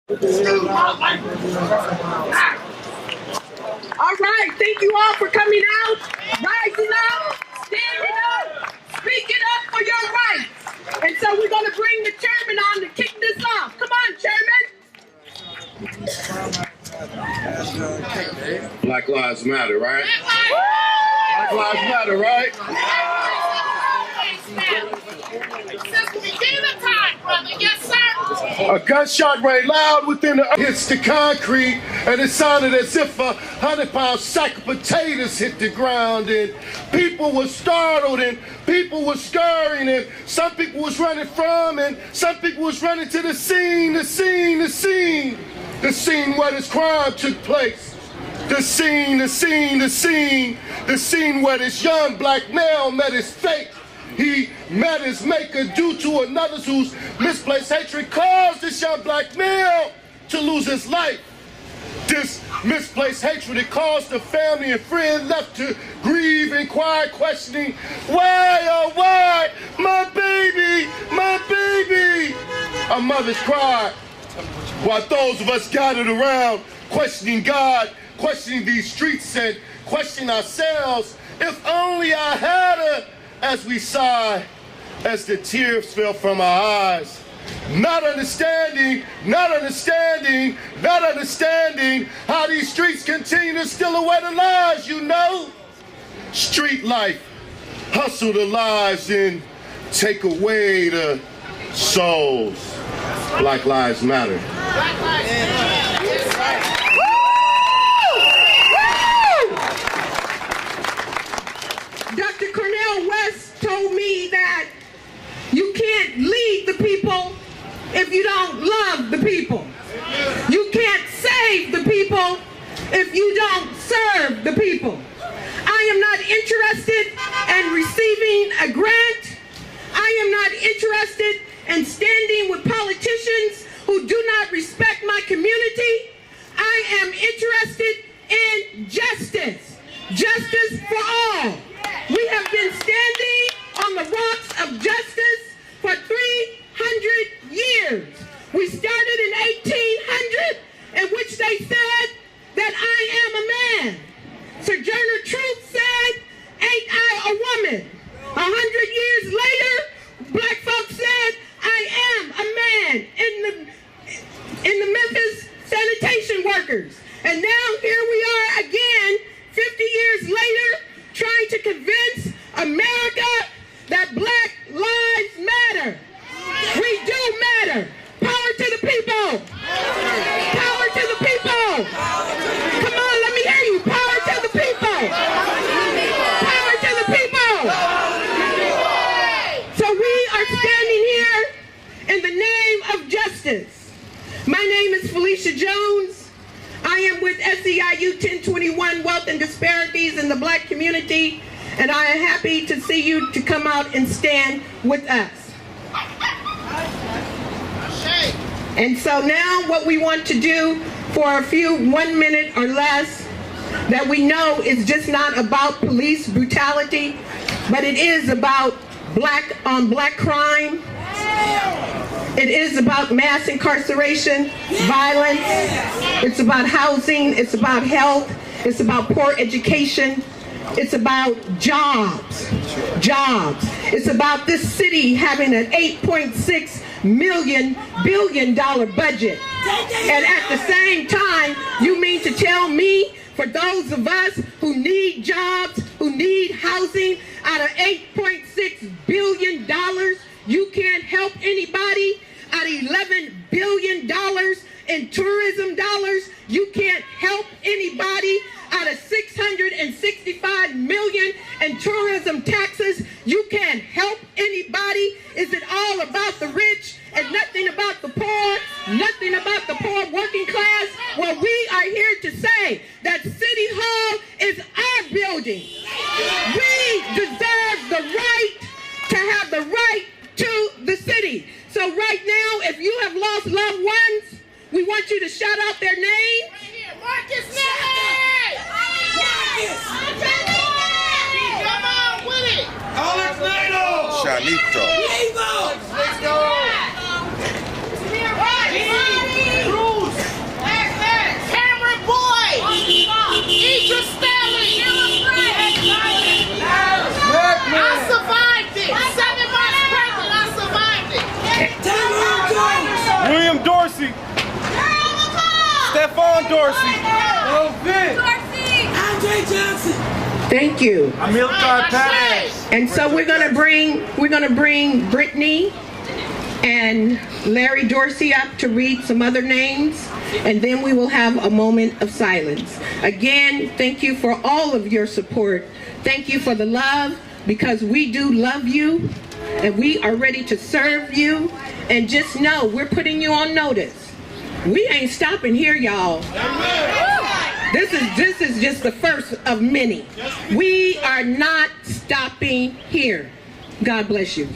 All right, thank you all for coming out, rising up, standing up, speaking up for your rights. And so we're going to bring the chairman on to kick this off. Come on, chairman. Black Lives Matter, right? Black Lives Matter, right? Since the beginning of time, brother. Yes, sir. A gunshot rang loud within the hits the concrete, and it sounded as if a 100-pound sack of potatoes hit the ground, and people were startled, and people were scurrying, and some people was running from, and some people was running to the scene where this crime took place. The scene where this young black male met his fate. He met his maker due to another whose misplaced hatred caused this young black male to lose his life. This misplaced hatred, it caused the family and friends left to grieve and cry, questioning, why, oh why, my baby, my baby. Our mothers cried, while those of us gathered around, questioning God, questioning these streets, and questioning ourselves. If only I had her, as we sigh, as the tears fell from our eyes. Not understanding how these streets continue to steal away the lives, you know. Street life, hustle the lives and take away the souls. Black Lives Matter. Black Lives Matter. Dr. Cornel West told me that you can't lead the people if you don't love the people. You can't save the people if you don't serve the people. I am not interested in receiving a grant. I am not interested in standing with politicians who do not respect my community. I am interested in justice. Justice for all. We have been standing on the rocks of justice for 300 years. We started in 1800, in which they said that I am a man. Sojourner Truth said, ain't I a woman? 100 years later, black folks said, I am a man in the Memphis sanitation workers. And now here we are again, 50 years later, trying to convince America that black lives matter. We do matter. Power to the people. Power to the people. Come on, let me hear you. Power to the people. Power to the people. So we are standing here in the name of justice. My name is Felicia Jones. I am with SEIU 1021 Wealth and Disparities in the Black Community, and I am happy to see you to come out and stand with us. And so now what we want to do for a few 1 minute or less, that we know is just not about police brutality, but it is about black on black crime. It is about mass incarceration, violence. It's about housing. It's about health. It's about poor education. It's about jobs. It's about this city having an $8.6 billion budget. And at the same time, you mean to tell me, for those of us who need jobs, who need housing, out of $8.6 billion, you can't help anybody? Out of $11 billion in tourism dollars, you can't help anybody? Out of $665 million in tourism taxes, you can't help anybody? Is it all about the rich and nothing about the poor, nothing about the poor working class? Well, we are here to say that City Hall is our building. We deserve the right to have the right to the city. So right now, if you have lost loved ones, we want you to shout out their name. Right here, Marcus Ney! Come on with it! Alex Nato! Shanito. Let's go! Right, Stephon Dorsey. Lil Vic. Andre Johnson. Thank you. Amilcar Perez. And so we're gonna bring Brittany and Larry Dorsey up to read some other names, and then we will have a moment of silence. Again, thank you for all of your support. Thank you for the love, because we do love you, and we are ready to serve you. And just know, we're putting you on notice. We ain't stopping here, y'all. This is just the first of many. We are not stopping here. God bless you.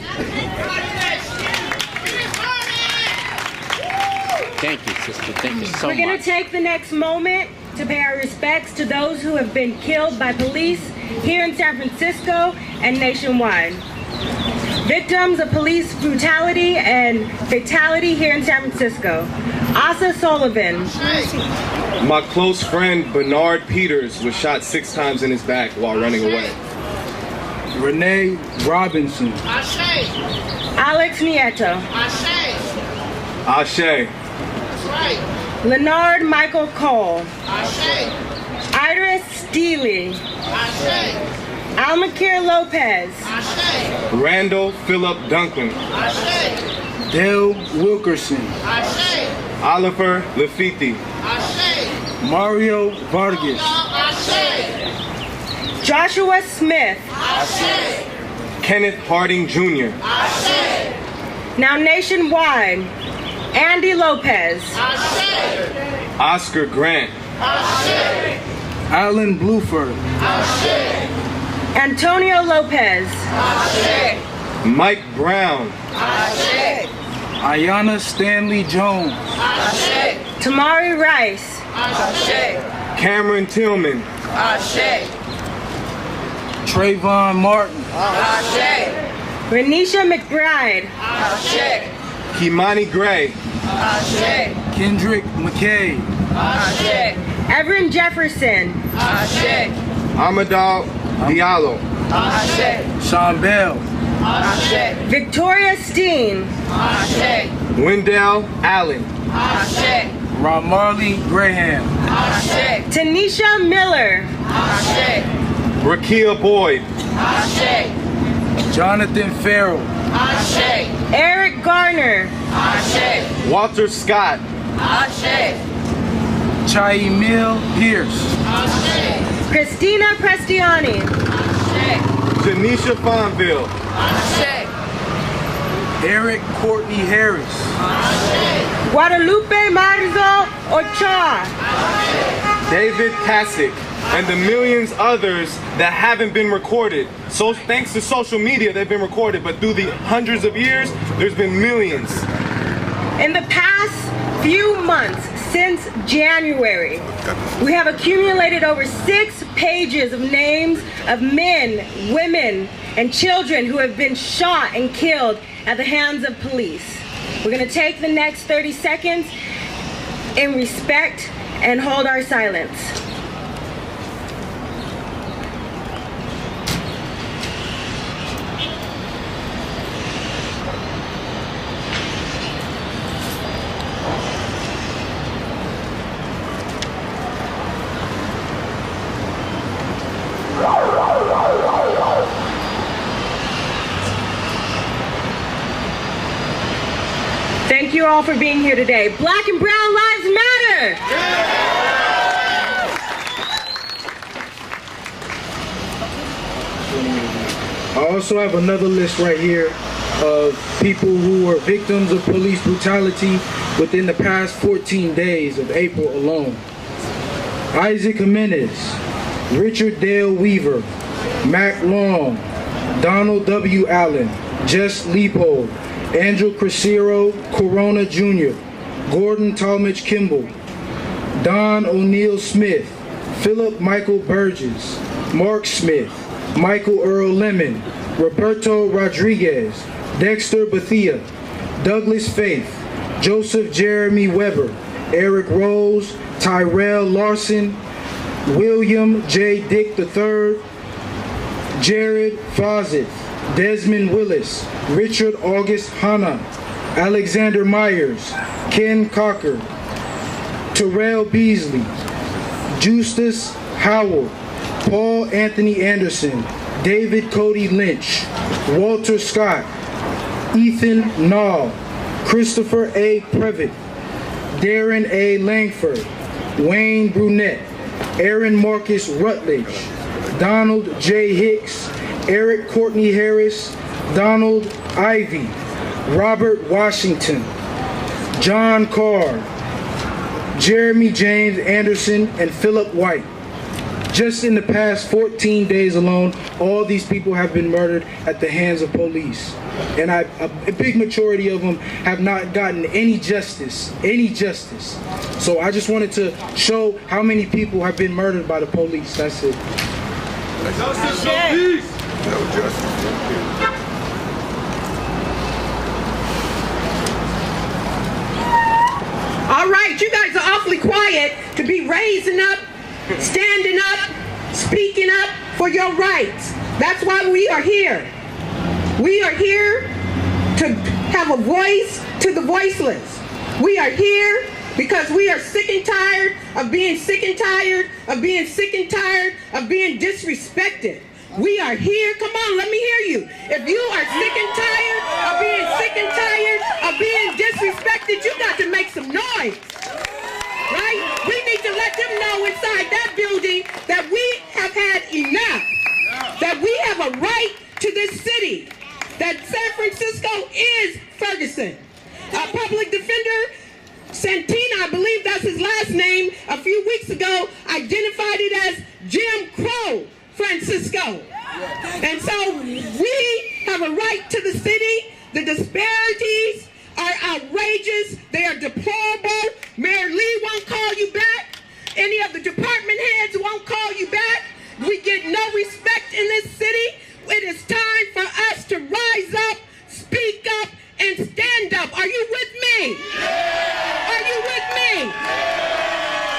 Thank you, sister. Thank you so much. We're going to take the next moment to pay our respects to those who have been killed by police here in San Francisco and nationwide. Victims of police brutality and fatality here in San Francisco. Asa Sullivan. My close friend Bernard Peters was shot 6 times in his back while running away. Renee Robinson. Alex Nieto. Ashe. Leonard Michael Cole. Iris Steely. Almakeer Lopez. Randall Phillip Dunklin. Dale Wilkerson. Oliver Lafiti. Mario Vargas. Joshua Smith. Kenneth Harding Jr. Now nationwide, Andy Lopez. Oscar Grant. Alan Bluford. Antonio Lopez. Mike Brown. Ayanna Stanley Jones. Tamari Rice. Cameron Tillman. Trayvon Martin. Renisha McBride. Kimani Gray. Kendrick McKay. Evan Jefferson. Amadou Diallo. Sean Bell. Victoria Steen. Wendell Allen. Ramarley Graham. Tanisha Miller. Rakia Boyd. Jonathan Farrell. Eric Garner. Walter Scott. Chaimil Pierce. Christina Prestiani. Janisha Fonville. Eric Courtney Harris. Guadalupe Marzo Ochoa. David Kasich, and the millions others that haven't been recorded. So thanks to social media, they've been recorded, but through the hundreds of years, there's been millions. In the past few months, since January, we have accumulated over 6 pages of names of men, women, and children who have been shot and killed at the hands of police. We're going to take the next 30 seconds in respect and hold our silence. Thank you all for being here today. Black and brown lives matter! I also have another list right here of people who were victims of police brutality within the past 14 days of April alone. Isaac Jimenez, Richard Dale Weaver, Mac Long, Donald W. Allen, Jess Leopold, Andrew Crescero Corona Jr., Gordon Talmadge Kimball, Don O'Neill Smith, Philip Michael Burgess, Mark Smith, Michael Earl Lemon, Roberto Rodriguez, Dexter Bethia, Douglas Faith, Joseph Jeremy Weber, Eric Rose, Tyrell Larson, William J. Dick III, Jared Fawcett, Desmond Willis, Richard August Hanna, Alexander Myers, Ken Cocker, Terrell Beasley, Justus Howell, Paul Anthony Anderson, David Cody Lynch, Walter Scott, Ethan Nall, Christopher A. Previtt, Darren A. Langford, Wayne Brunette, Aaron Marcus Rutledge, Donald J. Hicks, Eric Courtney Harris, Donald Ivy, Robert Washington, John Carr, Jeremy James Anderson, and Philip White. Just in the past 14 days alone, all these people have been murdered at the hands of police. And a big majority of them have not gotten any justice, So I just wanted to show how many people have been murdered by the police. That's it. Justice for peace. No justice. All right, you guys are awfully quiet to be raising up, standing up, speaking up for your rights. That's why we are here. We are here to have a voice to the voiceless. We are here because we are sick and tired of being sick and tired of being sick and tired of being disrespected. We are here. Come on, let me hear you. If you are sick and tired of being sick and tired of being disrespected, you got to make some noise. Right? We need to let them know inside that building that we have had enough. That we have a right to this city. That San Francisco is Ferguson. A public defender, Santina, I believe that's his last name, a few weeks ago identified it as Jim Crow Francisco. And so we have a right to the city. The disparities are outrageous. They are deplorable. Mayor Lee won't call you back. Any of the department heads won't call you back. We get no respect in this city. It is time for us to rise up, speak up, and stand up. Are you with me? Are you with me?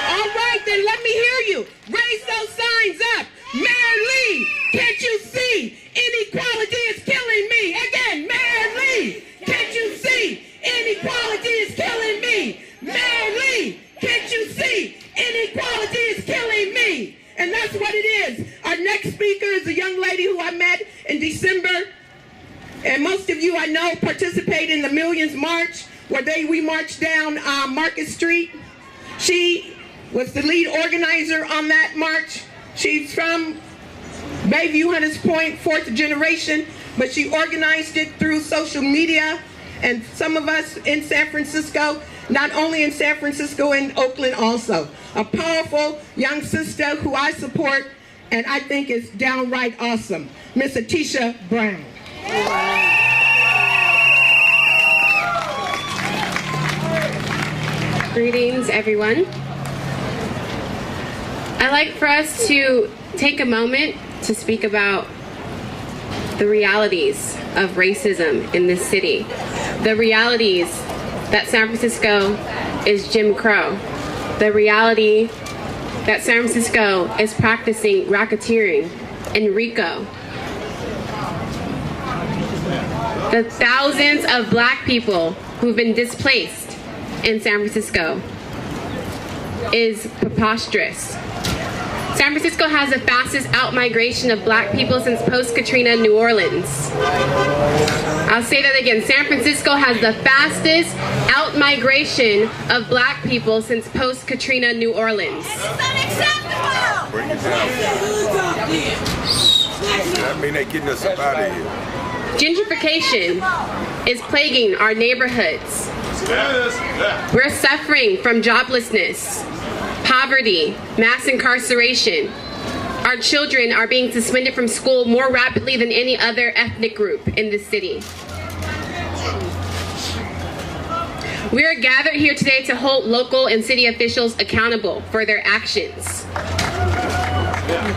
All right, then let me hear you. Raise those signs up. Mayor Lee, can't you see? Inequality is killing me. Again, Mayor Lee, can't you see? Inequality is killing me. Mayor Lee, can't you see? Inequality is killing me. And that's what it is. Our next speaker is a young lady who I met in December. And most of you I know participate in the Millions March, where we marched down Market Street. She was the lead organizer on that march. She's from Bayview, Hunters Point, fourth generation, but she organized it through social media. And some of us in San Francisco, not only in San Francisco, in Oakland also. A powerful young sister who I support and I think is downright awesome, Miss Atisha Brown. Greetings, everyone. I'd like for us to take a moment to speak about the realities of racism in this city. The realities that San Francisco is Jim Crow. The reality that San Francisco is practicing racketeering and RICO. The thousands of black people who've been displaced in San Francisco is preposterous. San Francisco has the fastest out-migration of black people since post-Katrina New Orleans. I'll say that again. San Francisco has the fastest out-migration of black people since post-Katrina New Orleans. It's unacceptable! Bring it down. That mean they getting us up out of here. Gentrification is plaguing our neighborhoods. We're suffering from joblessness, poverty, mass incarceration. Our children are being suspended from school more rapidly than any other ethnic group in this city. We are gathered here today to hold local and city officials accountable for their actions.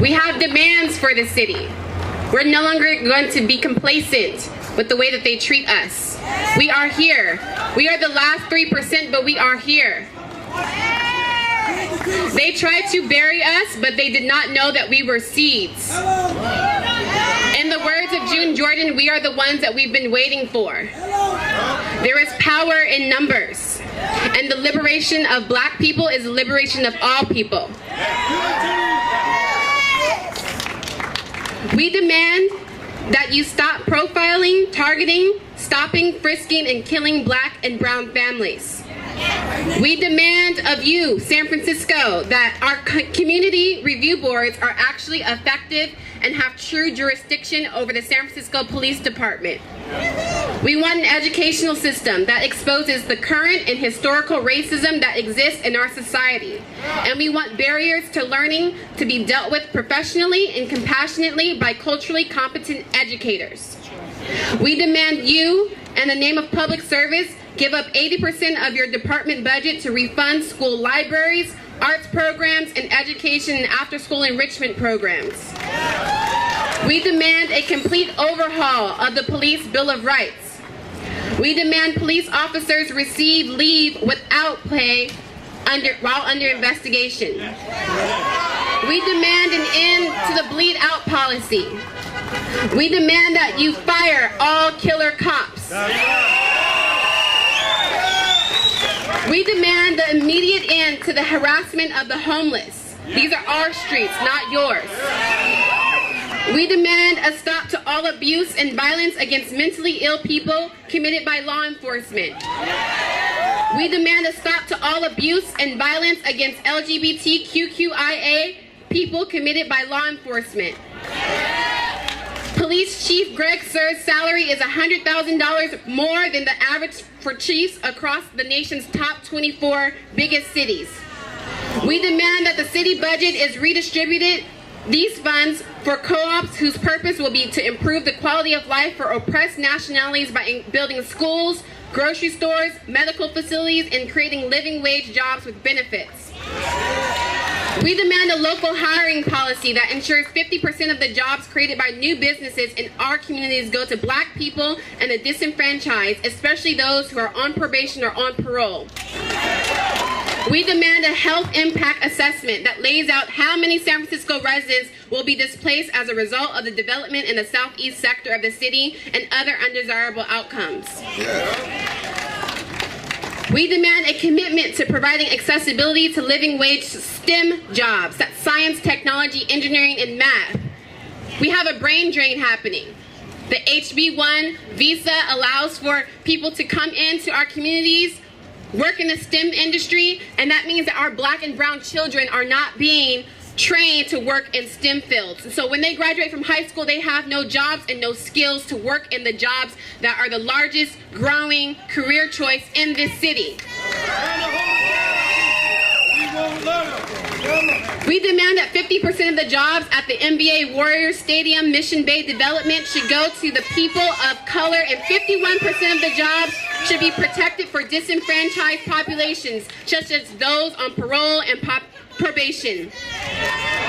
We have demands for the city. We're no longer going to be complacent with the way that they treat us. We are here. We are the last 3%, but we are here. They tried to bury us, but they did not know that we were seeds. In the words of June Jordan, we are the ones that we've been waiting for. There is power in numbers. And the liberation of black people is the liberation of all people. We demand that you stop profiling, targeting, stopping, frisking, and killing black and brown families. We demand of you, San Francisco, that our community review boards are actually effective and have true jurisdiction over the San Francisco Police Department. We want an educational system that exposes the current and historical racism that exists in our society. And we want barriers to learning to be dealt with professionally and compassionately by culturally competent educators. We demand you, in the name of public service, give up 80% of your department budget to refund school libraries, arts programs, and education and after-school enrichment programs. We demand a complete overhaul of the Police Bill of Rights. We demand police officers receive leave without pay while under investigation. We demand an end to the bleed out policy. We demand that you fire all killer cops. We demand the immediate end to the harassment of the homeless. These are our streets, not yours. We demand a stop to all abuse and violence against mentally ill people committed by law enforcement. We demand a stop to all abuse and violence against LGBTQIA people committed by law enforcement. Police Chief Greg Sir's salary is $100,000 more than the average for chiefs across the nation's top 24 biggest cities. We demand that the city budget is redistributed these funds for co-ops whose purpose will be to improve the quality of life for oppressed nationalities by building schools, grocery stores, medical facilities, and creating living wage jobs with benefits. We demand a local hiring policy that ensures 50% of the jobs created by new businesses in our communities go to black people and the disenfranchised, especially those who are on probation or on parole. We demand a health impact assessment that lays out how many San Francisco residents will be displaced as a result of the development in the southeast sector of the city and other undesirable outcomes. We demand a commitment to providing accessibility to living wage STEM jobs, that's science, technology, engineering, and math. We have a brain drain happening. The HB1 visa allows for people to come into our communities, work in the STEM industry, and that means that our black and brown children are not being trained to work in STEM fields. So when they graduate from high school, they have no jobs and no skills to work in the jobs that are the largest growing career choice in this city. We demand that 50% of the jobs at the NBA Warriors Stadium Mission Bay development should go to the people of color, and 51% of the jobs should be protected for disenfranchised populations, such as those on parole and probation.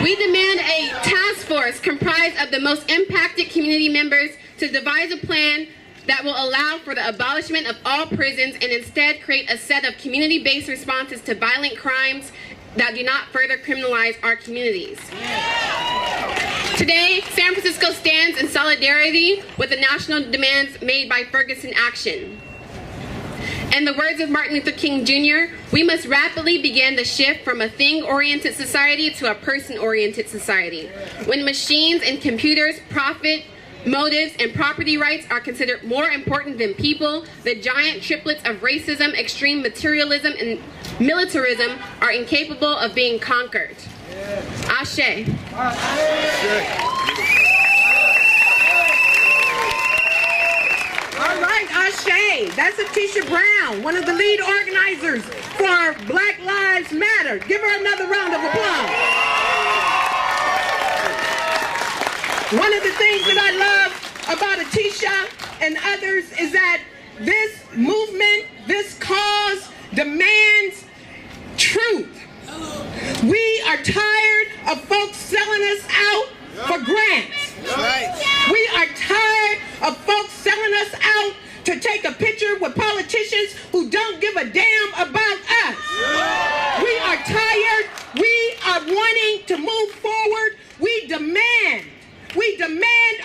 We demand a task force comprised of the most impacted community members to devise a plan that will allow for the abolishment of all prisons and instead create a set of community-based responses to violent crimes that do not further criminalize our communities. Today, San Francisco stands in solidarity with the national demands made by Ferguson Action. In the words of Martin Luther King Jr., we must rapidly begin the shift from a thing-oriented society to a person-oriented society. When machines and computers profit, motives, and property rights are considered more important than people, the giant triplets of racism, extreme materialism, and militarism are incapable of being conquered. Ashe. All right, Ashe. That's Atisha Brown, one of the lead organizers for Black Lives Matter. Give her another round of applause. One of the things that I love about Atisha and others is that this movement, this cause demands truth. We are tired of folks selling us out for grants. We are tired of folks selling us out to take a picture with politicians who don't give a damn about us. We are tired. We are wanting to move forward. We demand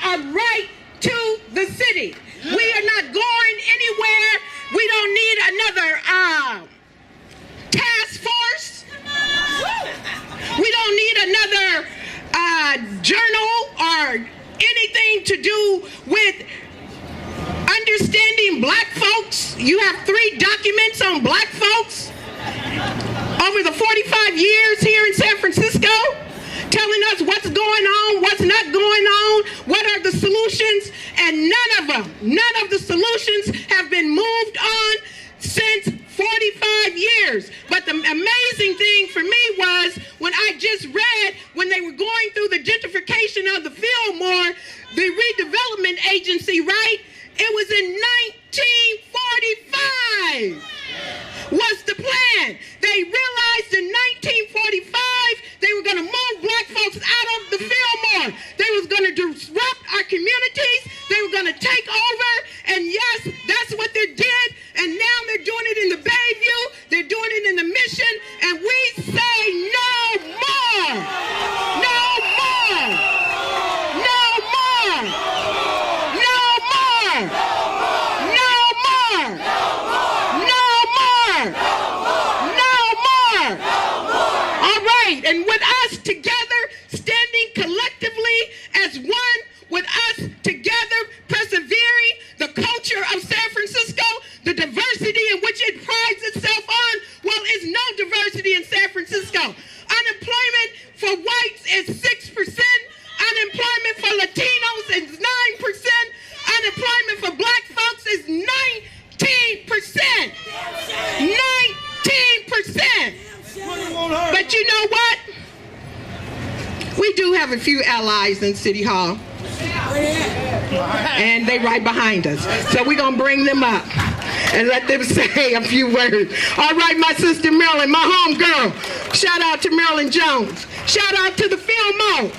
our right to the city. We are not going anywhere. We don't need another journal or anything to do with understanding black folks. You have 3 documents on black folks over the 45 years here in San Francisco, telling us what's going on, what's not going on, what are the solutions, and none of the solutions have been moved on since 45 years. But the amazing thing for me was when I just read when they were going through the gentrification of the Fillmore, the redevelopment agency, right? It was in 1945 was the plan. They realized in 1945 they were going to move black folks out of the Fillmore. They was going to disrupt our communities. They were going to take over. And yes, that's what they did. And now they're doing it in the Bayview. They're doing it in the Mission. And we say no more. No more. No more. No more. No more. No more. No more. All right. And with us together, standing collectively as one, with us together persevering the culture of San Francisco, the diversity in which it prides itself on, well, there's no diversity in San Francisco. Unemployment for whites is 6%. Unemployment for Latinos is 9%. Unemployment for black folks is 19%. 19%. But you know what? We do have a few allies in City Hall. And they right behind us. So we're going to bring them up and let them say a few words. All right, my sister Marilyn, my home girl. Shout out to Marilyn Jones. Shout out to the Fillmore.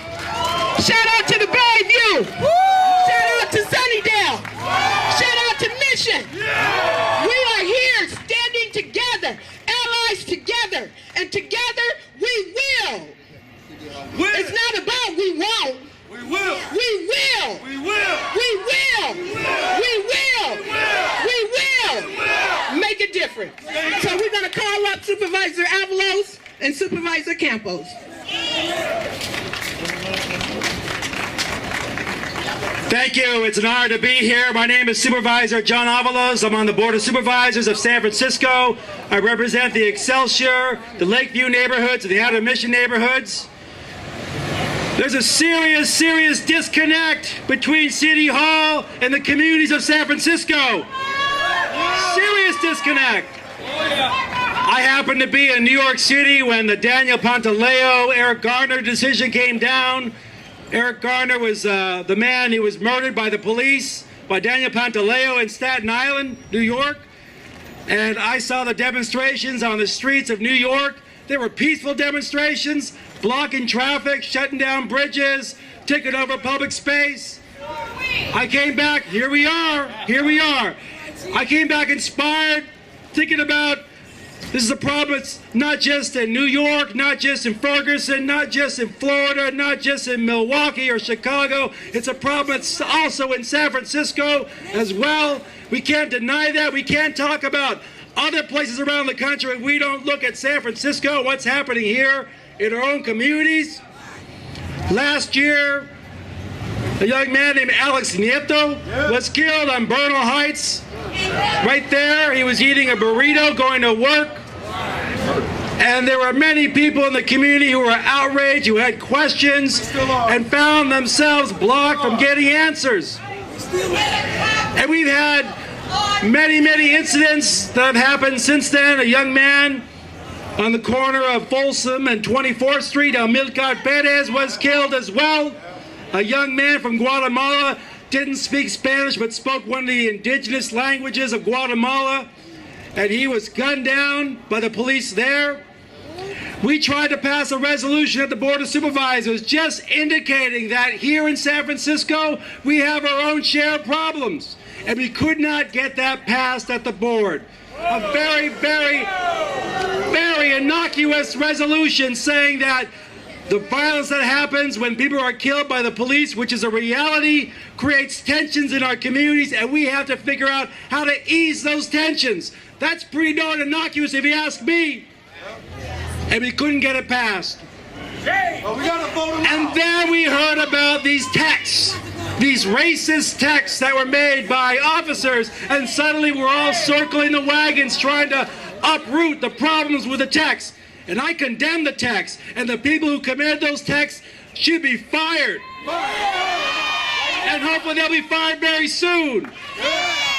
Shout out to the Bayview. Shout out to Sunnydale. Shout out to Mission. We are here standing together, allies together, and together we will. It's not about we won't. We will. We will. We will. We will. We will. We will make a difference. So we're going to call up Supervisor Avalos and Supervisor Campos. Thank you. It's an honor to be here. My name is Supervisor John Avalos. I'm on the Board of Supervisors of San Francisco. I represent the Excelsior, the Lakeview neighborhoods, and the Outer Mission neighborhoods. There's a serious disconnect between City Hall and the communities of San Francisco. Serious disconnect. I happened to be in New York City when the Daniel Pantaleo, Eric Garner decision came down. Eric Garner was the man who was murdered by the police, by Daniel Pantaleo in Staten Island, New York. And I saw the demonstrations on the streets of New York. They were peaceful demonstrations, blocking traffic, shutting down bridges, taking over public space. I came back, here we are. I came back inspired, thinking about this is a problem. It's not just in New York, not just in Ferguson, not just in Florida, not just in Milwaukee or Chicago. It's a problem that's also in San Francisco as well. We can't deny that. We can't talk about other places around the country if we don't look at San Francisco, what's happening here in our own communities. Last year, a young man named Alex Nieto was killed on Bernal Heights. Right there, he was eating a burrito going to work. And there were many people in the community who were outraged, who had questions, and found themselves blocked from getting answers. And we've had many incidents that have happened since then. A young man on the corner of Folsom and 24th Street, Amilcar Perez, was killed as well. A young man from Guatemala didn't speak Spanish but spoke one of the indigenous languages of Guatemala, and he was gunned down by the police there. We tried to pass a resolution at the Board of Supervisors just indicating that here in San Francisco we have our own share of problems, and we could not get that passed at the board. A very innocuous resolution saying that the violence that happens when people are killed by the police, which is a reality, creates tensions in our communities, and we have to figure out how to ease those tensions. That's pretty darn innocuous if you ask me. And we couldn't get it passed. And then we heard about these texts, these racist texts that were made by officers, and suddenly we're all circling the wagons trying to uproot the problems with the text. And I condemn the text, and the people who committed those texts should be fired. And hopefully they'll be fired very soon.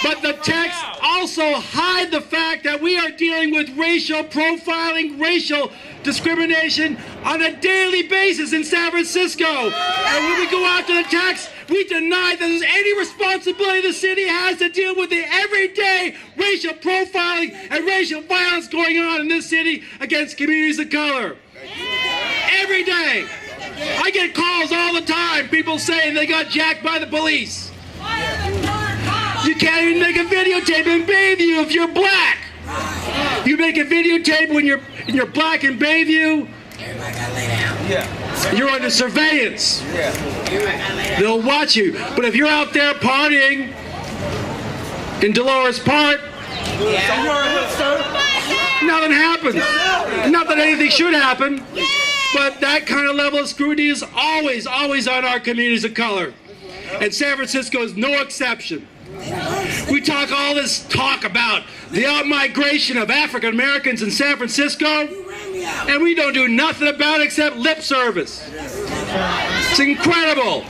But the texts also hide the fact that we are dealing with racial profiling, racial discrimination on a daily basis in San Francisco. And when we go after the text, we deny that there's any responsibility the city has to deal with the everyday racial profiling and racial violence going on in this city against communities of color. Every day. I get calls all the time, people saying they got jacked by the police. You can't even make a videotape in Bayview if you're black. You make a videotape when you're black in Bayview, you're under surveillance. They'll watch you. But if you're out there partying in Dolores Park, nothing happens. Not that anything should happen, but that kind of level of scrutiny is always on our communities of color. And San Francisco is no exception. We talk all this talk about the out-migration of African Americans in San Francisco, and we don't do nothing about it except lip service. It's incredible.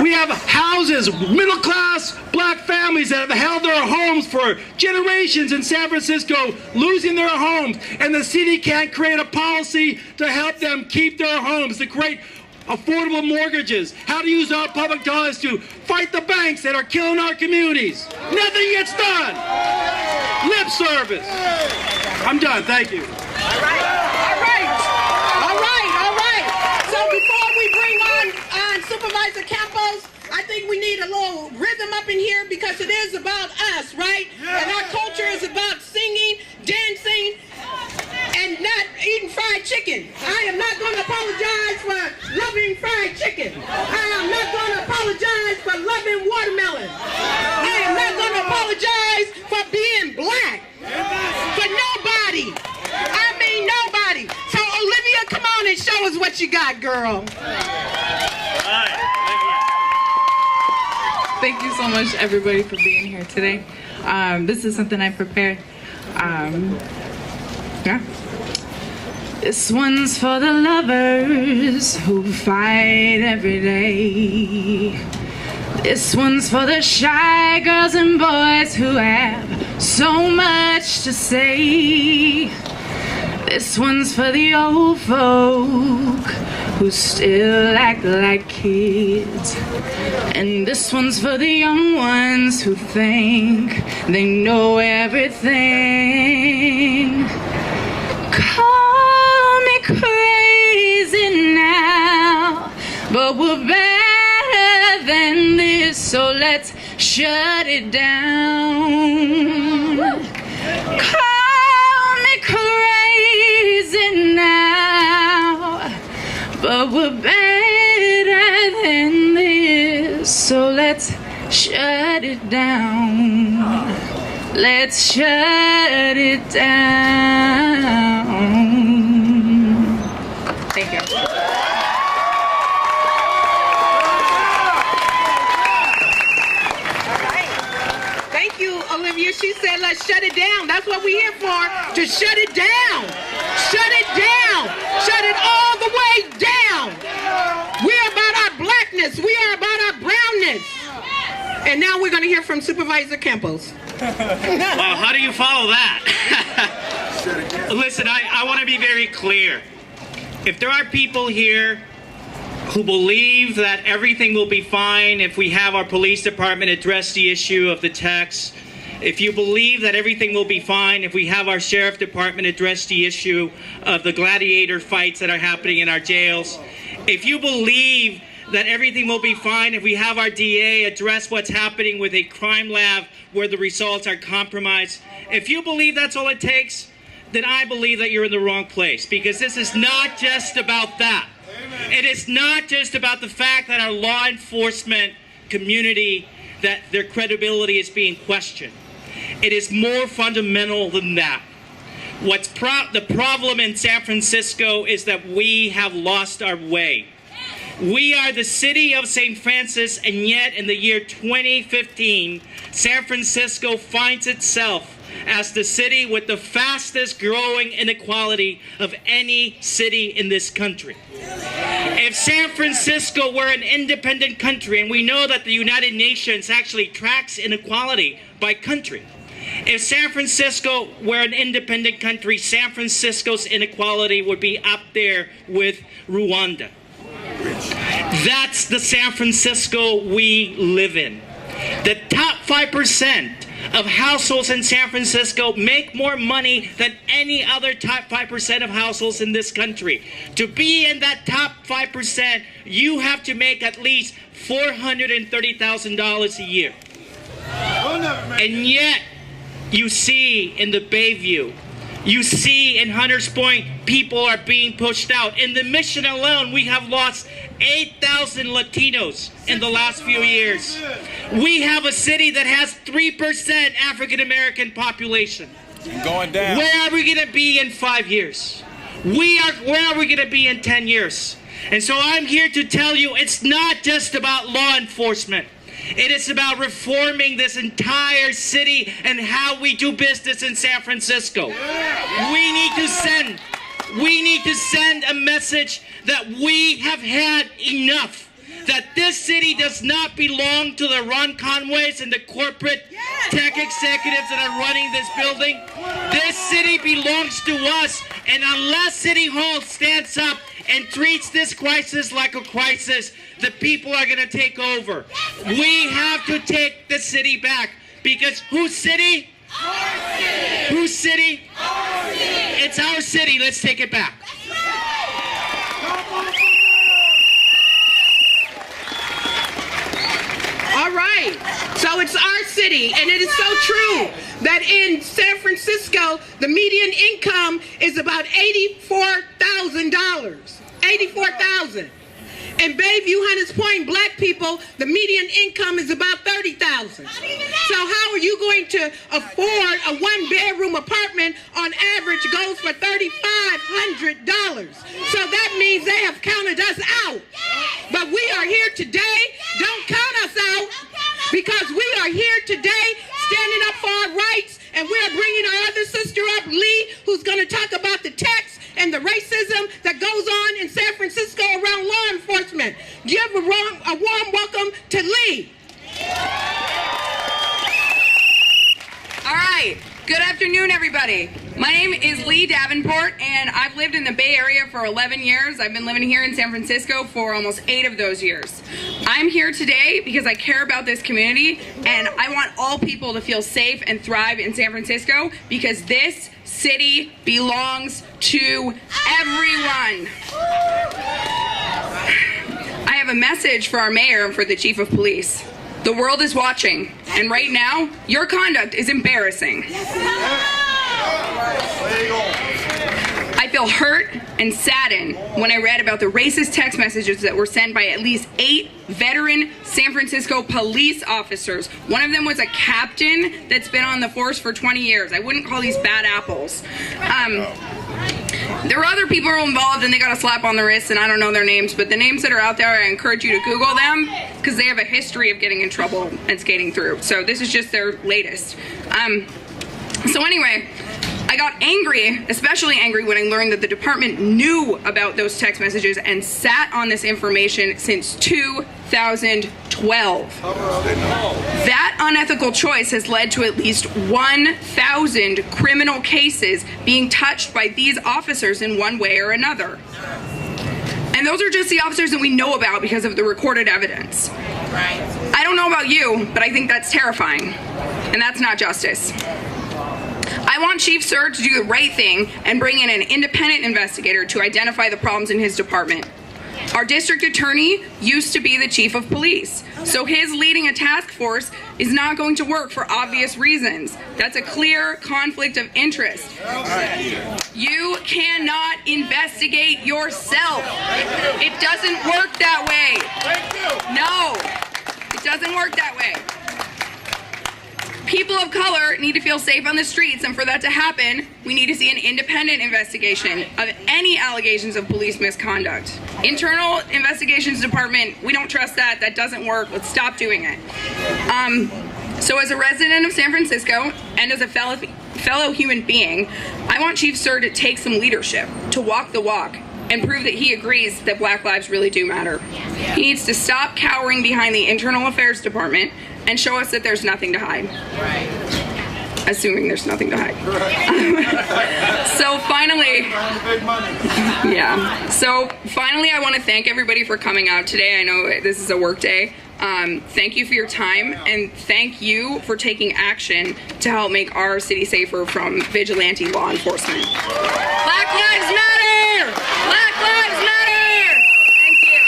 We have houses, middle-class black families that have held their homes for generations in San Francisco, losing their homes, and the city can't create a policy to help them keep their homes, to create affordable mortgages, how to use our public dollars to fight the banks that are killing our communities. Nothing gets done. Lip service. I'm done. Thank you. All right. So before we bring on Supervisor Campos, I think we need a little rhythm up in here because it is about us, right? And our culture is about singing, dancing, and not eating fried chicken. I am not going to apologize for loving fried chicken. I am not going to apologize for loving watermelon. I am not going to apologize for being black. For nobody. I mean nobody. So Olivia, come on and show us what you got, girl. Thank you so much, everybody, for being here today. This is something I prepared. Yeah. This one's for the lovers who fight every day. This one's for the shy girls and boys who have so much to say. This one's for the old folk who still act like kids. And this one's for the young ones who think they know everything. Call me crazy now, but we're better than this, so let's shut it down. Call me crazy now, but we're better than this, so let's shut it down. Let's shut it down. Thank you. Thank you, Olivia. She said, let's shut it down. That's what we're here for, to shut it down. Shut it down. Shut it all the way down. We are about our blackness. We are about our brownness. And now we're going to hear from Supervisor Campos. Well, how do you follow that? Listen, I want to be very clear. If there are people here who believe that everything will be fine if we have our police department address the issue of the tax, if you believe that everything will be fine if we have our sheriff department address the issue of the gladiator fights that are happening in our jails, if you believe that everything will be fine if we have our DA address what's happening with a crime lab where the results are compromised, if you believe that's all it takes, then I believe that you're in the wrong place, because this is not just about that. It is not just about the fact that our law enforcement community, that their credibility is being questioned. It is more fundamental than that. The problem in San Francisco is that we have lost our way. We are the city of St. Francis, and yet in the year 2015, San Francisco finds itself as the city with the fastest growing inequality of any city in this country. If San Francisco were an independent country, and we know that the United Nations actually tracks inequality by country, if San Francisco were an independent country, San Francisco's inequality would be up there with Rwanda. That's the San Francisco we live in. The top 5% of households in San Francisco make more money than any other top 5% of households in this country. To be in that top 5%, you have to make at least $430,000 a year. And yet, you see in the Bayview, you see in Hunters Point, people are being pushed out. In the Mission alone, we have lost 8,000 Latinos in the last few years. We have a city that has 3% African American population. Going down. Where are we going to be in 5 years? Where are we going to be in 10 years? And so I'm here to tell you, it's not just about law enforcement. It is about reforming this entire city and how we do business in San Francisco. We need to send a message that we have had enough. That this city does not belong to the Ron Conways and the corporate tech executives that are running this building. This city belongs to us, and unless City Hall stands up and treats this crisis like a crisis, the people are going to take over. We have to take the city back, because whose city? Our city. Whose city? Our city. It's our city. Let's take it back. All right, so it's our city, and it is so true that in San Francisco, the median income is about $84,000. $84,000. In Bayview, Hunters Point, black people, the median income is about $30,000. So how are you going to afford a one-bedroom apartment on average goes for $3,500? So that means they have counted us out. But we are here today. Don't count us out, because we are here today standing up for our rights, and we are bringing our other sister up, Lee, who's going to talk about the text and the racism that goes on in San Francisco around law enforcement. Give a warm welcome to Lee. All right. Good afternoon, everybody. My name is Lee Davenport, and I've lived in the Bay Area for 11 years. I've been living here in San Francisco for almost 8 of those years. I'm here today because I care about this community, and I want all people to feel safe and thrive in San Francisco, because this city belongs to everyone. I have a message for our mayor and for the chief of police. The world is watching, and right now, your conduct is embarrassing. I feel hurt and saddened when I read about the racist text messages that were sent by at least 8 veteran San Francisco police officers. One of them was a captain that's been on the force for 20 years. I wouldn't call these bad apples. There were other people involved, and they got a slap on the wrist, and I don't know their names, but the names that are out there, I encourage you to Google them, because they have a history of getting in trouble and skating through. So this is just their latest. So anyway, I got angry, especially angry, when I learned that the department knew about those text messages and sat on this information since 2012. That unethical choice has led to at least 1,000 criminal cases being touched by these officers in one way or another. And those are just the officers that we know about because of the recorded evidence. I don't know about you, but I think that's terrifying. And that's not justice. I want Chief Sir to do the right thing and bring in an independent investigator to identify the problems in his department. Our district attorney used to be the chief of police, so his leading a task force is not going to work for obvious reasons. That's a clear conflict of interest. You cannot investigate yourself. It doesn't work that way. No, it doesn't work that way. People of color need to feel safe on the streets, and for that to happen, we need to see an independent investigation of any allegations of police misconduct. Internal investigations department, we don't trust that. That doesn't work. Let's stop doing it. So as a resident of San Francisco and as a fellow human being, I want Chief Sir to take some leadership, to walk the walk, and prove that he agrees that Black lives really do matter. He needs to stop cowering behind the Internal Affairs Department and show us that there's nothing to hide. Assuming there's nothing to hide. So finally, I want to thank everybody for coming out today. I know this is a work day. Thank you for your time, and thank you for taking action to help make our city safer from vigilante law enforcement. Black Lives Matter! Black Lives Matter! Thank you.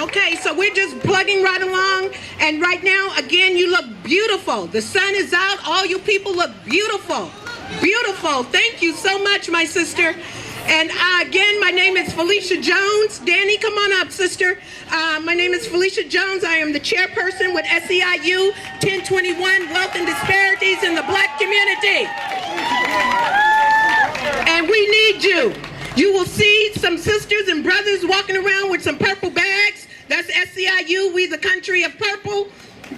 Okay, so we're just plugging right along, and right now, again, you look beautiful. The sun is out. All you people look beautiful. Beautiful. Thank you so much, my sister. And again, my name is Felicia Jones. Danny, come on up, sister. My name is Felicia Jones. I am the chairperson with SEIU 1021, Wealth and Disparities in the Black Community. And we need you. You will see some sisters and brothers walking around with some purple bags. That's SEIU, we the country of purple.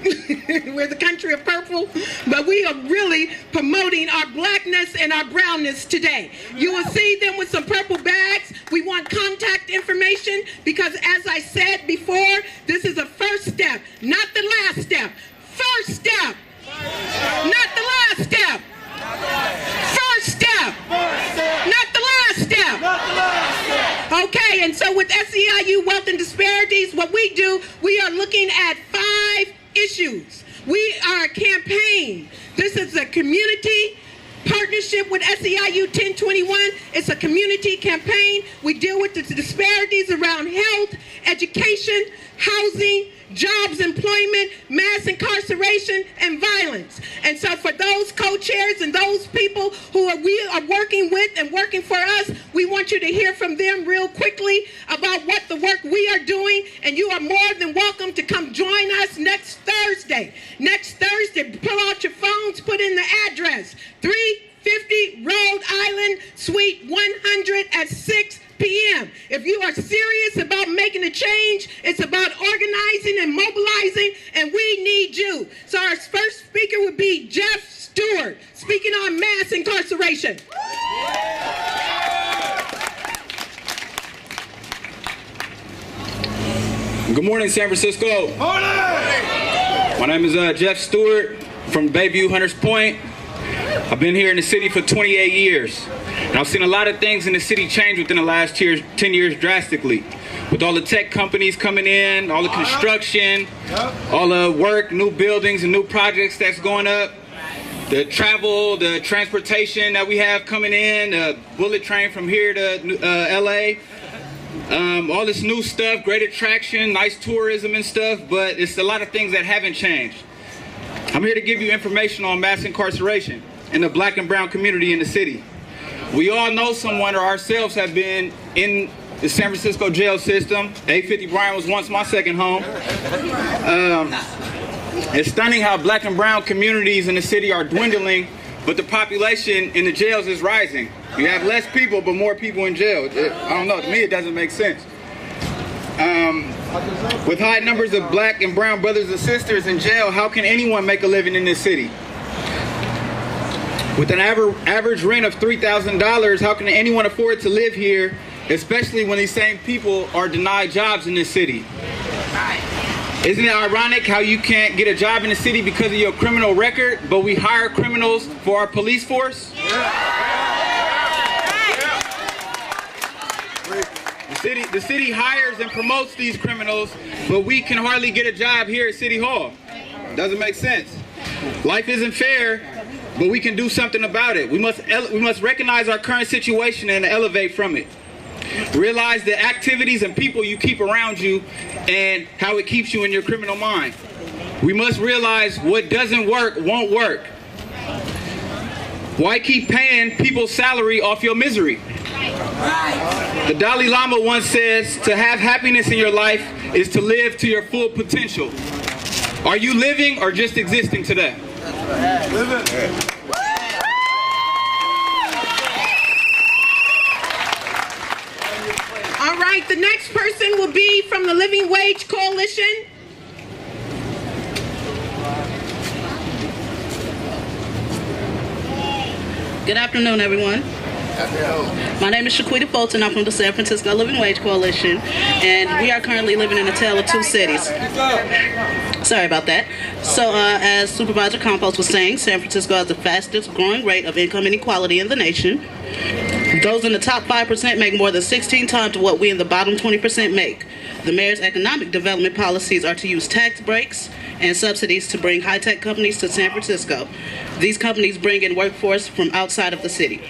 We're the country of purple, but we are really promoting our blackness and our brownness today. You will see them with some purple bags. We want contact information because, as I said before, this is a first step, not the last step. First step, not the last step. First step, not the last step. Okay, and so with SEIU Wealth and Disparities, what we do, we are looking at 5 issues. We are a campaign. This is a community partnership with SEIU 1021. It's a community campaign. We deal with the disparities around health, education, housing, jobs, employment, mass incarceration, and violence. And so for those co-chairs and those people who we are working with and working for us, we want you to hear from them real quickly about what the work we are doing, and you are more than welcome to come join us next Thursday. Next Thursday, pull out your phones, put in the address, 350 Rhode Island, Suite 100 at 6 p.m. If you are serious about making a change, it's about organizing and mobilizing, and we need you. So our first speaker would be Jeff Stewart, speaking on mass incarceration. Good morning, San Francisco. My name is Jeff Stewart from Bayview, Hunters Point. I've been here in the city for 28 years. And I've seen a lot of things in the city change within the last 10 years drastically. With all the tech companies coming in, all the construction, all the work, new buildings and new projects that's going up, the travel, the transportation that we have coming in, the bullet train from here to LA, all this new stuff, great attraction, nice tourism and stuff, but it's a lot of things that haven't changed. I'm here to give you information on mass incarceration in the black and brown community in the city. We all know someone or ourselves have been in the San Francisco jail system. 850 Bryan was once my second home. It's stunning how black and brown communities in the city are dwindling, but the population in the jails is rising. You have less people, but more people in jail. I don't know, to me it doesn't make sense. With high numbers of black and brown brothers and sisters in jail, how can anyone make a living in this city? With an average rent of $3,000, how can anyone afford to live here, especially when these same people are denied jobs in this city? Isn't it ironic how you can't get a job in the city because of your criminal record, but we hire criminals for our police force? The city hires and promotes these criminals, but we can hardly get a job here at City Hall. Doesn't make sense. Life isn't fair, but we can do something about it. We must recognize our current situation and elevate from it. Realize the activities and people you keep around you and how it keeps you in your criminal mind. We must realize what doesn't work won't work. Why keep paying people's salary off your misery? The Dalai Lama once says, to have happiness in your life is to live to your full potential. Are you living or just existing today? Living. All right, the next person will be from the Living Wage Coalition. Good afternoon, everyone. My name is Shaquita Fulton. I'm from the San Francisco Living Wage Coalition, and we are currently living in a tale of two cities. Sorry about that. So, as Supervisor Campos was saying, San Francisco has the fastest growing rate of income inequality in the nation. Those in the top 5% make more than 16 times what we in the bottom 20% make. The mayor's economic development policies are to use tax breaks and subsidies to bring high-tech companies to San Francisco. These companies bring in workforce from outside of the city.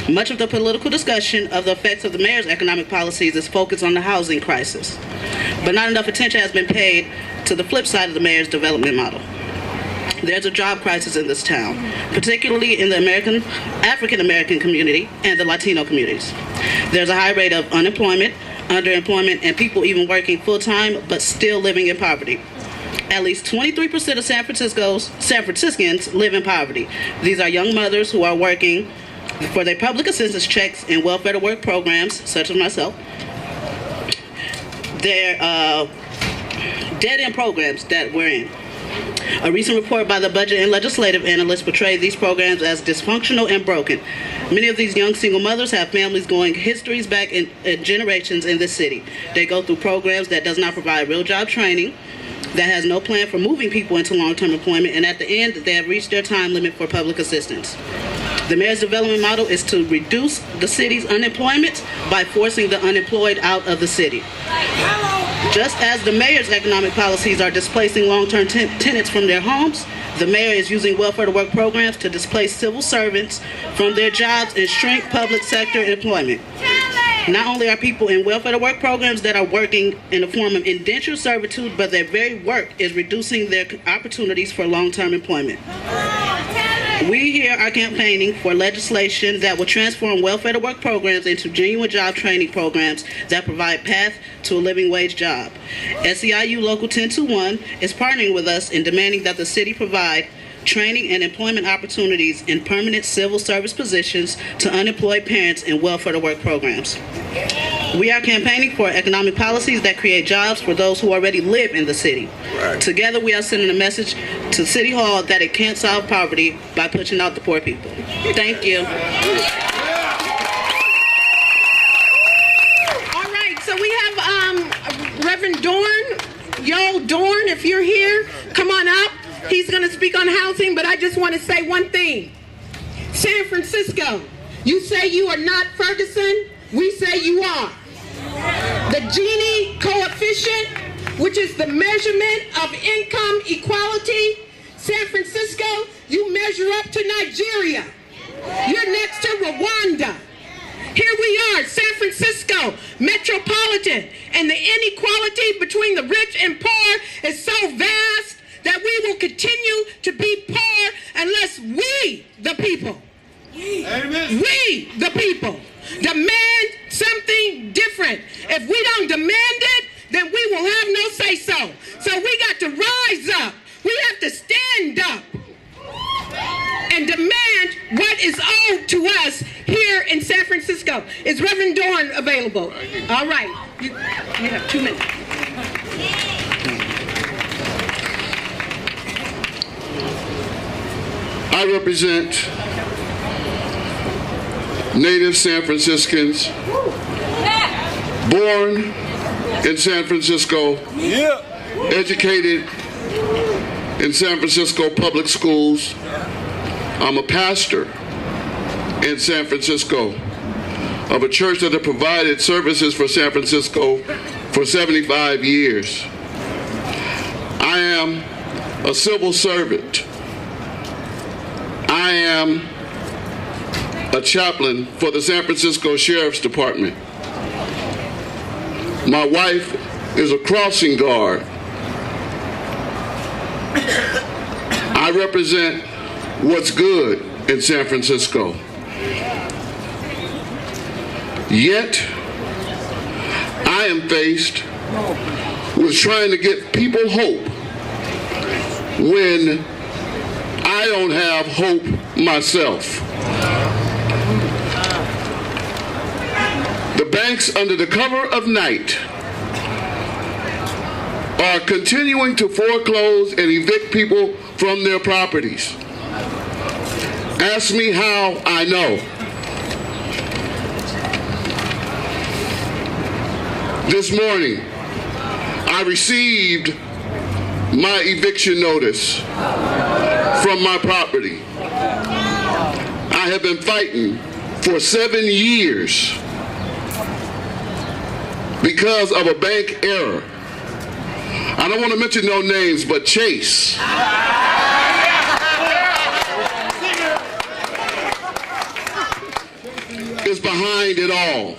Much of the political discussion of the effects of the mayor's economic policies is focused on the housing crisis, but not enough attention has been paid to the flip side of the mayor's development model. There's a job crisis in this town, particularly in the African American community and the Latino communities. There's a high rate of unemployment, underemployment, and people even working full-time but still living in poverty. At least 23% of San Franciscans live in poverty. These are young mothers who are working for their public assistance checks and welfare to work programs, such as myself. They're dead-end programs that we're in. A recent report by the budget and legislative analysts portrayed these programs as dysfunctional and broken. Many of these young single mothers have families going histories back in generations in this city. They go through programs that does not provide real job training, that has no plan for moving people into long-term employment, and at the end, they have reached their time limit for public assistance. The mayor's development model is to reduce the city's unemployment by forcing the unemployed out of the city. Just as the mayor's economic policies are displacing long-term tenants from their homes, the mayor is using welfare to work programs to displace civil servants from their jobs and shrink public sector employment. Not only are people in welfare to work programs that are working in a form of indentured servitude, but their very work is reducing their opportunities for long-term employment. We here are campaigning for legislation that will transform welfare to work programs into genuine job training programs that provide path to a living wage job. SEIU Local 1021 is partnering with us in demanding that the city provide training and employment opportunities in permanent civil service positions to unemployed parents in welfare to work programs. We are campaigning for economic policies that create jobs for those who already live in the city. Right. Together we are sending a message to City Hall that it can't solve poverty by pushing out the poor people. Thank you. All right, so we have Reverend Dorn. Yo, Dorn, if you're here, come on up. He's going to speak on housing, but I just want to say one thing. San Francisco, you say you are not Ferguson, we say you are. The Gini coefficient, which is the measurement of income equality, San Francisco, you measure up to Nigeria. You're next to Rwanda. Here we are, San Francisco, metropolitan, and the inequality between the rich and poor is so vast that we will continue to be poor unless we, the people, we, the people, demand something different. If we don't demand it, then we will have no say-so. So we got to rise up. We have to stand up and demand what is owed to us here in San Francisco. Is Reverend Dorn available? All right. You have 2 minutes. I represent native San Franciscans, born in San Francisco, educated in San Francisco public schools. I'm a pastor in San Francisco of a church that has provided services for San Francisco for 75 years. I am a civil servant. I am a chaplain for the San Francisco Sheriff's Department. My wife is a crossing guard. I represent what's good in San Francisco. Yet, I am faced with trying to give people hope when I don't have hope myself. The banks, under the cover of night, are continuing to foreclose and evict people from their properties. Ask me how I know. This morning, I received my eviction notice from my property. I have been fighting for 7 years because of a bank error. I don't want to mention no names, but Chase is behind it all.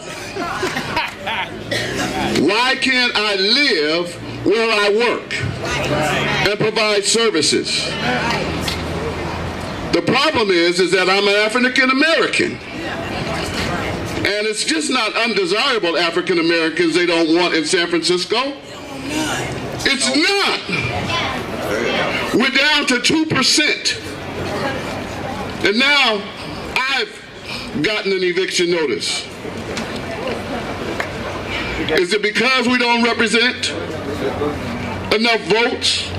Why can't I live where I work and provide services? The problem is that I'm an African American. And it's just not undesirable African Americans they don't want in San Francisco. It's not. We're down to 2%. And now I've gotten an eviction notice. Is it because we don't represent enough votes?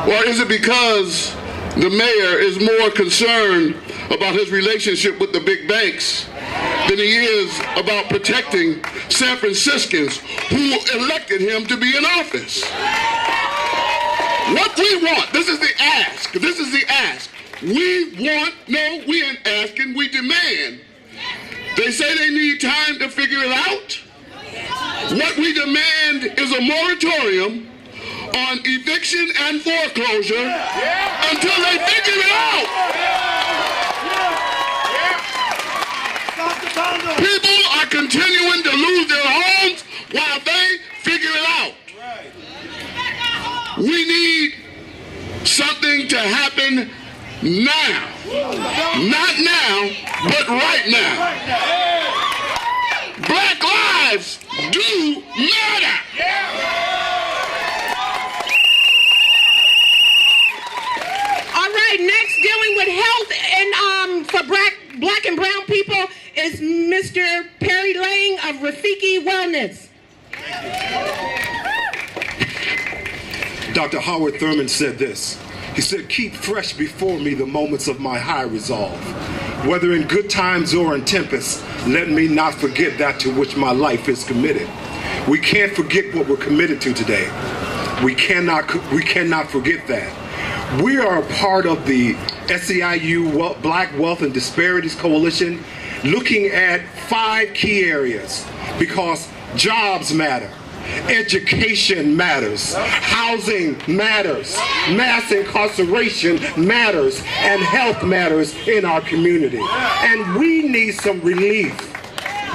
Or is it because the mayor is more concerned about his relationship with the big banks than he is about protecting San Franciscans who elected him to be in office? What we want, this is the ask, We want, no, we ain't asking, we demand. They say they need time to figure it out. What we demand is a moratorium on eviction and foreclosure until they figure it out. People are continuing to lose their homes while they figure it out. We need something to happen now. Not now, but right now. Black lives do matter. All right, next, dealing with health and for black and brown people is Mr. Perry Lang of Rafiki Wellness. Dr. Howard Thurman said this. He said, "Keep fresh before me the moments of my high resolve. Whether in good times or in tempests, let me not forget that to which my life is committed." We can't forget what we're committed to today. We cannot forget that. We are a part of the SEIU Black Wealth and Disparities Coalition, looking at 5 key areas because jobs matter. Education matters, housing matters, mass incarceration matters, and health matters in our community. And we need some relief.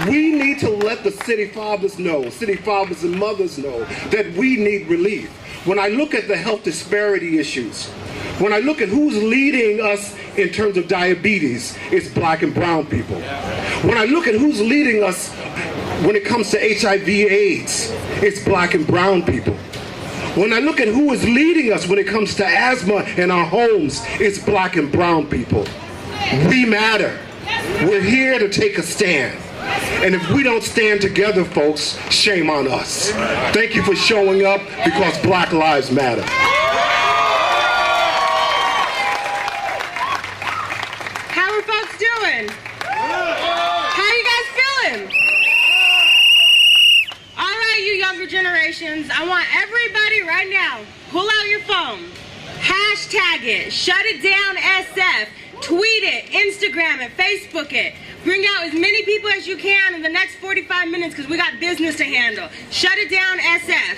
We need to let the city fathers know, city fathers and mothers know that we need relief. When I look at the health disparity issues, when I look at who's leading us in terms of diabetes, it's black and brown people. When I look at who's leading us when it comes to HIV/AIDS, it's black and brown people. When I look at who is leading us when it comes to asthma in our homes, it's black and brown people. We matter. We're here to take a stand. And if we don't stand together, folks, shame on us. Thank you for showing up because Black Lives Matter. How are folks doing? How are you guys feeling? All right, you younger generations, I want everybody right now, pull out your phone, hashtag it, shut it down SF, tweet it, Instagram it, Facebook it. Bring out as many people as you can in the next 45 minutes because we got business to handle. Shut it down, SF.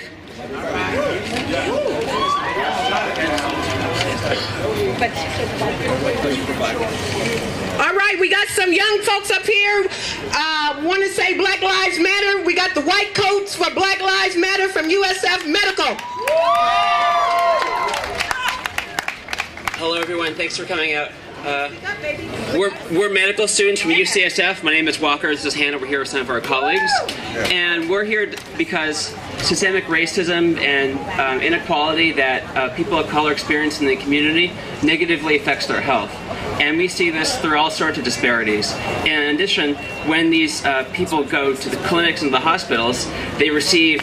All right, we got some young folks up here. Want to say Black Lives Matter. We got the white coats for Black Lives Matter from USF Medical. Hello, everyone. Thanks for coming out. We're medical students from UCSF. My name is Walker. This is Han over here with some of our colleagues. And we're here because systemic racism and inequality that people of color experience in the community negatively affects their health. And we see this through all sorts of disparities. And in addition, when these people go to the clinics and the hospitals, they receive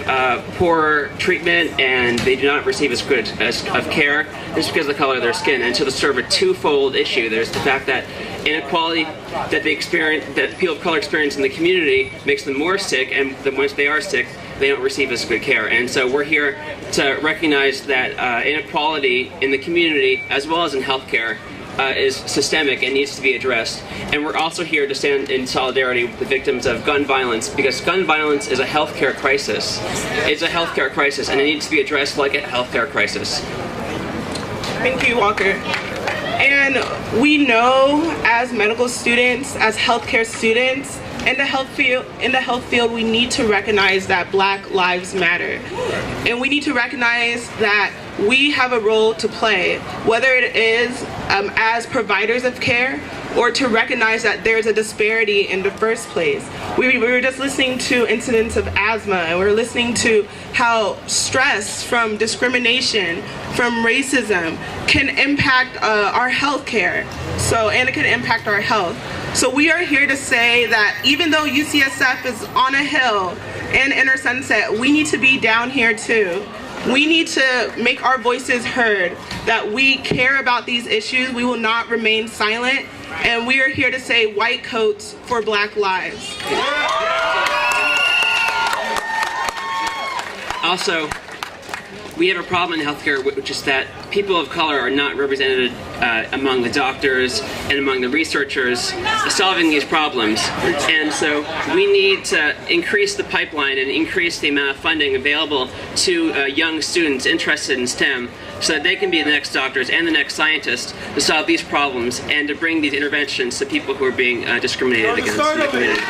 poor treatment and they do not receive as good of care just because of the color of their skin. And so there's sort of a twofold issue. There's the fact that inequality that people of color experience in the community makes them more sick, and then once they are sick, they don't receive as good care. And so we're here to recognize that inequality in the community, as well as in healthcare, is systemic and needs to be addressed. And we're also here to stand in solidarity with the victims of gun violence, because gun violence is a healthcare crisis. It's a healthcare crisis, and it needs to be addressed like a healthcare crisis. Thank you, Walker. And we know as medical students, as healthcare students, in the health field, we need to recognize that Black lives matter. And we need to recognize that we have a role to play, whether it is as providers of care or to recognize that there's a disparity in the first place. We were just listening to incidents of asthma, and we're listening to how stress from discrimination, from racism, can impact our health care. And it can impact our health. So we are here to say that even though UCSF is on a hill in Inner Sunset, we need to be down here too. We need to make our voices heard, that we care about these issues. We will not remain silent. And we are here to say white coats for Black lives. Also, we have a problem in healthcare, which is that people of color are not represented among the doctors and among the researchers solving these problems. And so we need to increase the pipeline and increase the amount of funding available to young students interested in STEM, so that they can be the next doctors and the next scientists to solve these problems and to bring these interventions to people who are being discriminated against in the community.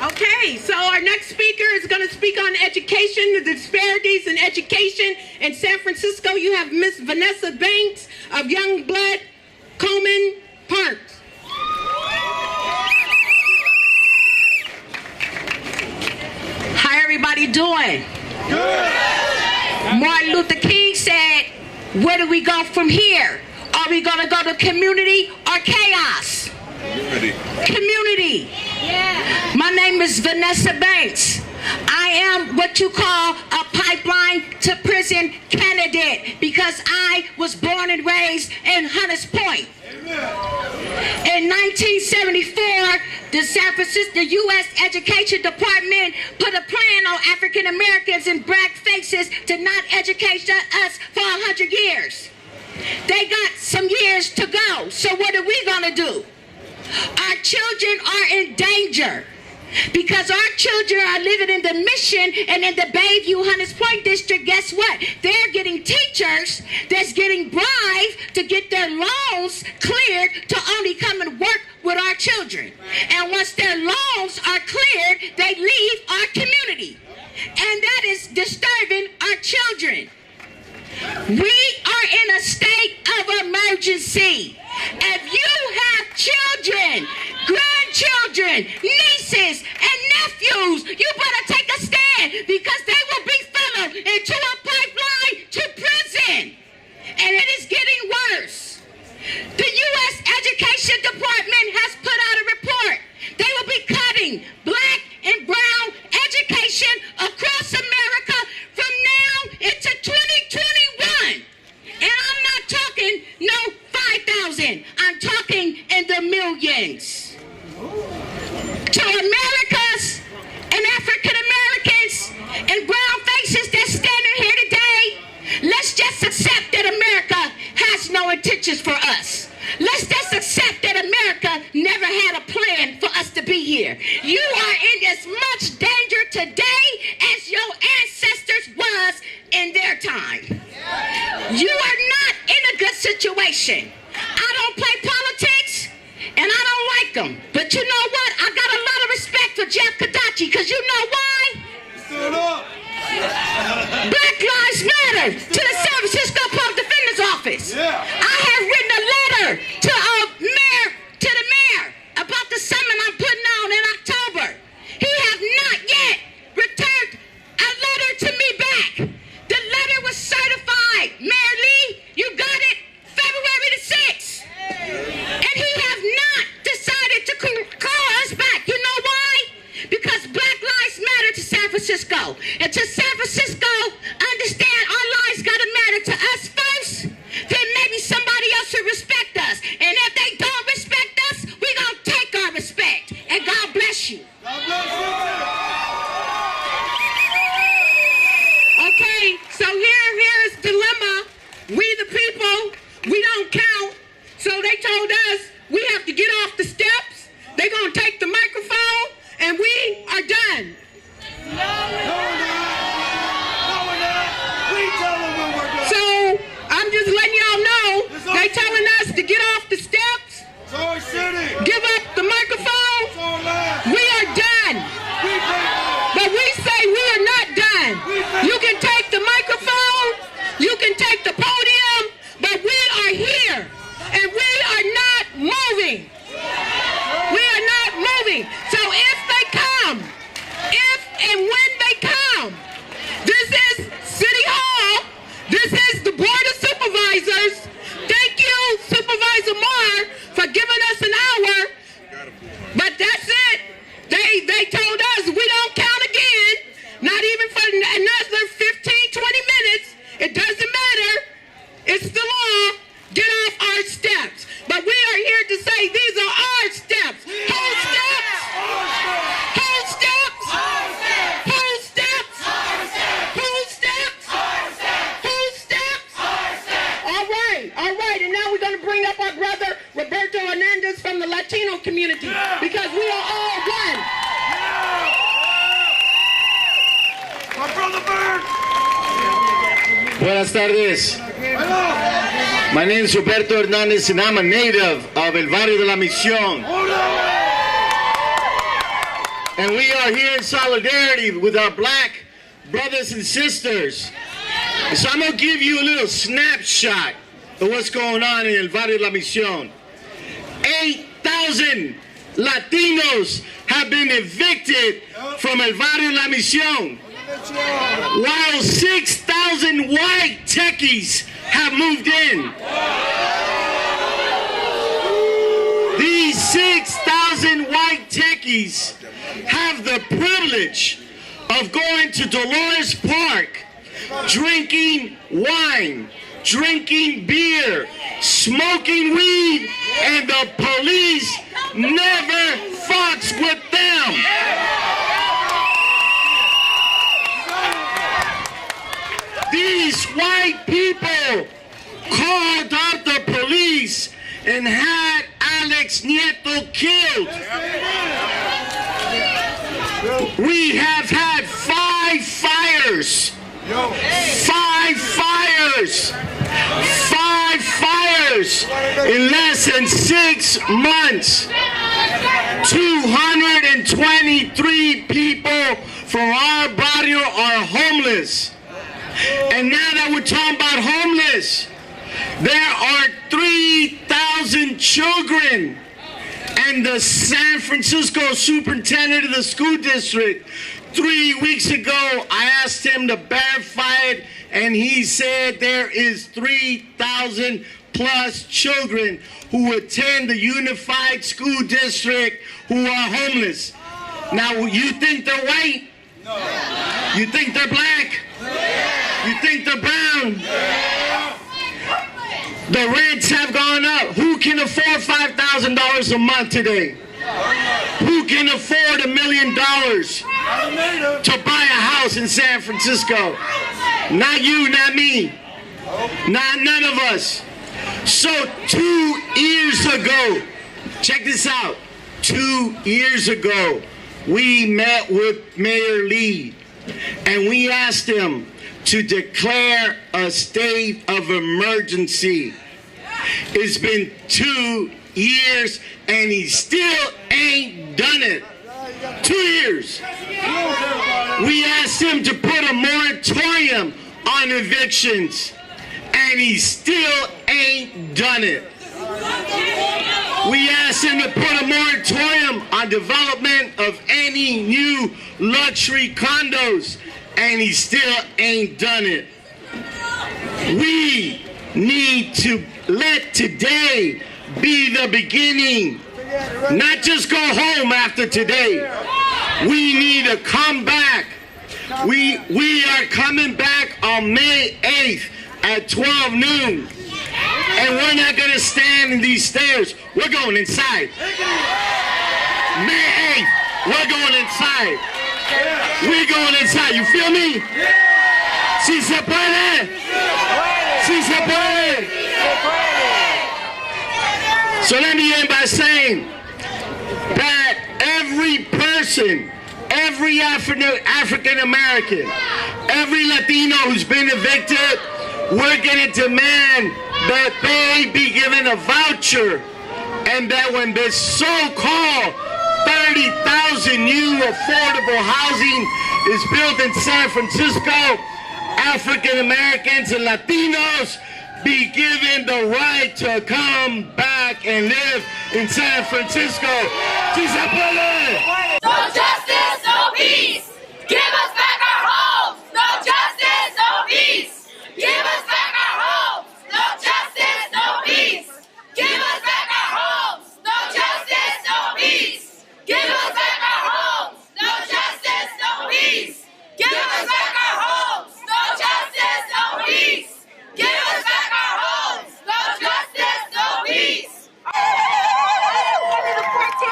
Okay, so our next speaker is going to speak on education, the disparities in education. In San Francisco, you have Miss Vanessa Banks of Youngblood Coleman Parks. How everybody doing? Good. Martin Luther King said, where do we go from here? Are we going to go to community or chaos? Community. Yeah. My name is Vanessa Banks. I am what you call a pipeline to prison candidate because I was born and raised in Hunters Point. In 1974, the U.S. Education Department put a plan on African Americans and black faces to not educate us for 100 years. They got some years to go. So what are we going to do? Our children are in danger because our children are living in the Mission and in the Bayview Hunters Point district. Guess what? They're getting teachers that's getting bribed to get their loans cleared to only come and work with our children. And once their loans are cleared, they leave our community. And that is disturbing our children. We are in a state of emergency. If you have children, grandchildren, nieces, and nephews, you better take a stand because they will be funneled into a pipeline to prison. And it is getting worse. The U.S. Education Department has put out a report. They will be cutting black and brown education across America from now into 2021. And I'm not talking no 5,000. I'm talking in the millions. To Americans and African Americans and brown faces that's standing here today, let's just accept that America has no intentions for us. Let's just accept that America never had a plan for us to be here. You are in as much danger today as your ancestors was in their time. You are not in a good situation. I don't play politics, and I don't like them. But you know what? I got a lot of respect for Jeff Kadachi, because you know why? Black Lives Matter. letter to the San Francisco Public Defender's Office. I have written a letter to the mayor about the summon I'm putting on in October. He has not yet returned a letter to me back. The letter was certified. Mayor Lee, you got it February the 6th. And he has not decided to call us back. You know why? Because Black Lives Matter to San Francisco. And to San Francisco, understand our lives got to matter to us first. Then maybe somebody else should respect us. And if they don't respect us, we're going to take our respect. And God bless you. Okay, so here's dilemma. We the people, we don't count. So they told us we have to get off the steps. They're going to take the microphone, and we are done. So I'm just letting y'all know, they telling us to get off the steps, give up the microphone. We are done. But we say we are not done. You can take the microphone, you can take the podium, but we are here, and we are not moving. We are not moving. So if they come, if and when they come, this is City Hall, this is the Board of Supervisors. Thank you, Supervisor Moore, for giving us an hour, but that's it. They told us we don't count again, not even for another 15, 20 minutes. It doesn't matter. It's the law. Get off our steps. But we are here to say these are our steps. Whole steps. Whole steps. Whole steps. Whole steps. Whole steps. All right. And now we're going to bring up our brother Roberto Hernandez from the Latino community, because we are all one. My brother Bird. Buenas tardes. My name is Roberto Hernandez, and I'm a native of El Barrio de la Misión. And we are here in solidarity with our black brothers and sisters. And so I'm going to give you a little snapshot of what's going on in El Barrio de la Misión. 8,000 Latinos have been evicted from El Barrio de la Misión, while 6,000 white techies have moved in. These 6,000 white techies have the privilege of going to Dolores Park, drinking wine, drinking beer, smoking weed, and the police never fucks with them. These white people called out the police and had Alex Nieto killed. We have had 5 fires. 5 fires. 5 fires in less than 6 months. 223 people from our barrio are homeless. And now that we're talking about homeless, there are 3,000 children. And the San Francisco superintendent of the school district, 3 weeks ago, I asked him to verify it, and he said there is 3,000 plus children who attend the Unified School District who are homeless. Now, you think they're white? No. You think they're black? You think they're brown? The rents have gone up. Who can afford $5,000 a month today? Who can afford $1 million to buy a house in San Francisco? Not you, not me. None of us. So 2 years ago, check this out. 2 years ago, we met with Mayor Lee, and we asked him to declare a state of emergency. It's been 2 years, and he still ain't done it. 2 years. We asked him to put a moratorium on evictions, and he still ain't done it. We asked him to put a moratorium on development of any new luxury condos, and he still ain't done it. We need to let today be the beginning, not just go home after today. We need to come back. We are coming back on May 8th at 12 noon. And we're not going to stand in these stairs. We're going inside. May 8th, we're going inside. We're going inside. You feel me? Si se puede. Si se puede. So let me end by saying that every person, every African American, every Latino who's been evicted, we're going to demand that they be given a voucher, and that when this so-called 30,000 new affordable housing is built in San Francisco, African Americans and Latinos be given the right to come back and live in San Francisco. No justice, no peace. Give us back our homes. No justice, no peace. Give us back our homes. No justice, no peace. Give us back our homes. No justice, no peace. Give us back our homes. No justice, no peace. Give us back our homes. No justice, no peace. Give us back our homes. No justice, no peace.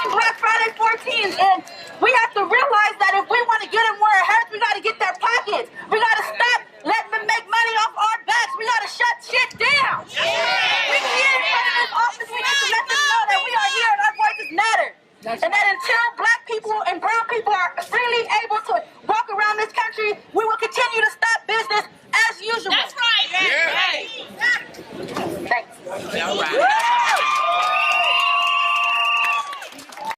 Black Friday 14, and we have to realize that if we want to get them where it hurts, we got to get their pockets. We got to stop letting them make money off our backs. We got to shut shit down. We here in front of this office, we need to let them know that we are here and our voices matter. And that until black people and brown people are freely able to walk around this country, we will continue